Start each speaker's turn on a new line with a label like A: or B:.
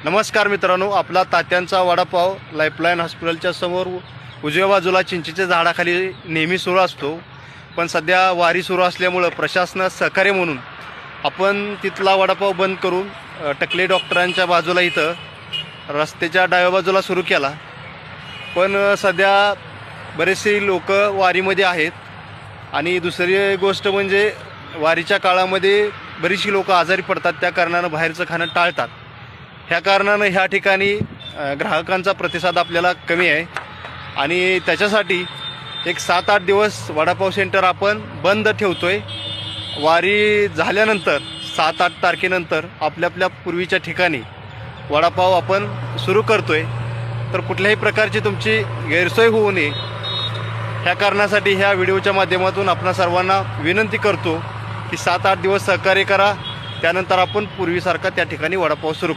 A: नमस्कार मित्रांनो, आपला तात्यांचा वडापाव लाईफलाईन हॉस्पिटलच्या समोर उजव्या बाजूला चिंचेच्या झाडाखाली नेहमी सुरू असतो. पण सध्या वारी सुरू असल्यामुळं प्रशासनात सहकार्य म्हणून आपण तिथला वडापाव बंद करून टकले डॉक्टरांच्या बाजूला इथं रस्त्याच्या डाव्या बाजूला सुरू केला. पण सध्या बरेचसे लोक वारीमध्ये आहेत आणि दुसरी गोष्ट म्हणजे वारीच्या काळामध्ये बरीचशी लोक आजारी पडतात, त्या कारणानं बाहेरचं खाणं टाळतात. ह्या कारणानं ह्या ठिकाणी ग्राहकांचा प्रतिसाद आपल्याला कमी आहे आणि त्याच्यासाठी एक 7-8 दिवस वडापाव सेंटर आपण बंद ठेवतो आहे. वारी झाल्यानंतर 7-8 तारखेनंतर आपल्या पूर्वीच्या ठिकाणी वडापाव आपण सुरू करतो आहे. तर कुठल्याही प्रकारची तुमची गैरसोय होऊ नये ह्या कारणासाठी ह्या व्हिडिओच्या माध्यमातून आपणा सर्वांना विनंती करतो की 7-8 दिवस सहकार्य करा. त्यानंतर आपण पूर्वीसारखा त्या ठिकाणी वडापाव सुरू